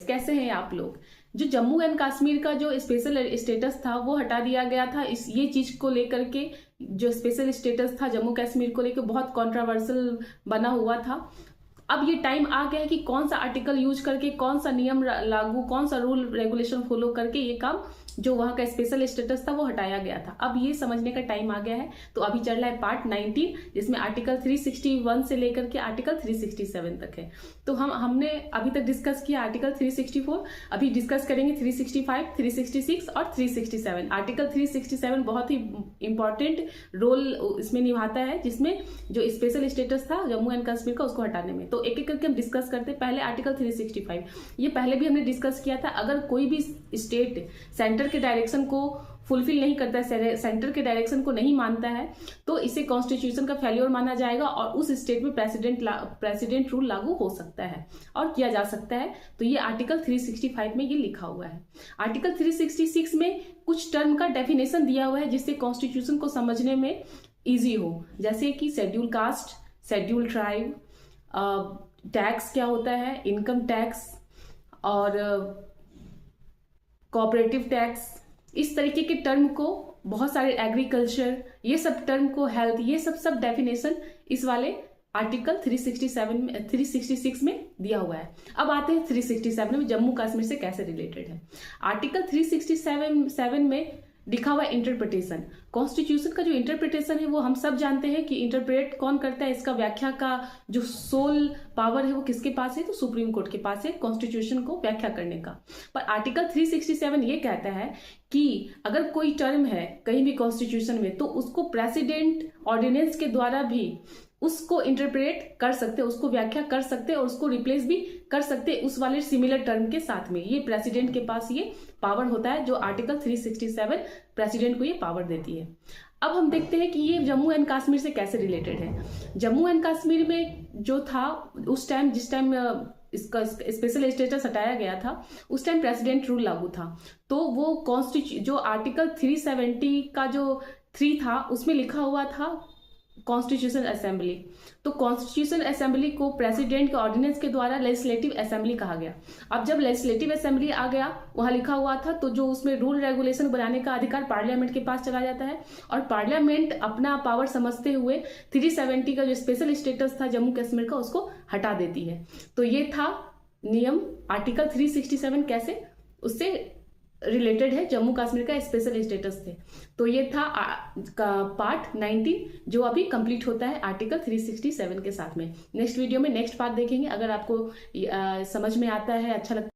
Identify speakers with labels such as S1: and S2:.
S1: कैसे हैं आप लोग। जो जम्मू एंड कश्मीर का जो स्पेशल स्टेटस था वो हटा दिया गया था। ये चीज को लेकर के जो स्पेशल स्टेटस था जम्मू कश्मीर को लेकर बहुत कंट्रोवर्शियल बना हुआ था। अब ये टाइम आ गया है कि कौन सा आर्टिकल यूज करके, कौन सा नियम लागू, कौन सा रूल रेगुलेशन फॉलो करके ये काम जो वहां का स्पेशल स्टेटस था वो हटाया गया था। अब ये समझने का टाइम आ गया है। तो अभी चल रहा है पार्ट 19, जिसमें आर्टिकल 361 से लेकर के आर्टिकल 367 तक है। तो हमने अभी तक डिस्कस किया आर्टिकल 364, अभी डिस्कस करेंगे 365, 366 और 367। आर्टिकल 367 बहुत ही इंपॉर्टेंट रोल इसमें निभाता है, जिसमें जो स्पेशल स्टेटस था जम्मू एंड कश्मीर का उसको हटाने में। तो एक एक करके हम डिस्कस करते हैं। पहले आर्टिकल 365, ये पहले भी हमने डिस्कस किया था। अगर कोई भी स्टेट सेंटर के डायरेक्शन को फुलफिल नहीं करता है, सेंटर के डायरेक्शन को नहीं मानता है, तो इसे कॉन्स्टिट्यूशन का फेल्योर माना जाएगा और उस स्टेट में प्रेसिडेंट रूल लागू हो सकता है और किया जा सकता है। तो ये आर्टिकल 365 में ये लिखा हुआ है। आर्टिकल 366 में कुछ टर्म का डेफिनेशन दिया हुआ है जिससे कॉन्स्टिट्यूशन को समझने में इजी हो, जैसे कि schedule caste, schedule tribe, tax क्या होता है, इनकम टैक्स और कोऑपरेटिव टैक्स, इस तरीके के टर्म को, बहुत सारे एग्रीकल्चर, ये सब टर्म को, हेल्थ, ये सब डेफिनेशन इस वाले आर्टिकल 366 में दिया हुआ है। अब आते हैं 367 में जम्मू कश्मीर से कैसे रिलेटेड है। आर्टिकल 367 में लिखा हुआ इंटरप्रिटेशन। कॉन्स्टिट्यूशन का जो इंटरप्रिटेशन है वो हम सब जानते हैं कि इंटरप्रेट कौन करता है, इसका व्याख्या का जो सोल पावर है वो किसके पास है, तो सुप्रीम कोर्ट के पास है कॉन्स्टिट्यूशन को व्याख्या करने का। पर आर्टिकल 367 ये कहता है कि अगर कोई टर्म है कहीं भी कॉन्स्टिट्यूशन में, तो उसको प्रेसिडेंट ऑर्डिनेंस के द्वारा भी उसको इंटरप्रेट कर सकते, उसको व्याख्या कर सकते और उसको रिप्लेस भी कर सकते उस वाले सिमिलर टर्म के साथ में। ये प्रेसिडेंट के पास ये पावर होता है, जो आर्टिकल 367 प्रेसिडेंट को ये पावर देती है। अब हम देखते हैं कि ये जम्मू एंड कश्मीर से कैसे रिलेटेड है। जम्मू एंड कश्मीर में जो था उस टाइम, जिस टाइम इसका स्पेशल स्टेटस हटाया गया था, उस टाइम प्रेसिडेंट रूल लागू था। तो वो जो आर्टिकल 370 का जो 3 था उसमें लिखा हुआ था कॉन्स्टिट्यूशन असेंबली। तो कॉन्स्टिट्यूशन असेंबली को प्रेसिडेंट के ऑर्डिनेंस के द्वारा लेजिस्लेटिव असेंबली कहा गया। अब जब लेजिस्लेटिव असेंबली आ गया, वहां लिखा हुआ था, तो जो उसमें रूल रेगुलेशन बनाने का अधिकार पार्लियामेंट के पास चला जाता है और पार्लियामेंट अपना पावर समझते हुए 370 का जो स्पेशल स्टेटस था जम्मू कश्मीर का उसको हटा देती है। तो ये था नियम। आर्टिकल 367 कैसे उससे रिलेटेड है, जम्मू कश्मीर का स्पेशल स्टेटस थे। तो ये था पार्ट 19 जो अभी कंप्लीट होता है आर्टिकल 367 के साथ में। नेक्स्ट वीडियो में नेक्स्ट पार्ट देखेंगे। अगर आपको समझ में आता है, अच्छा लगता है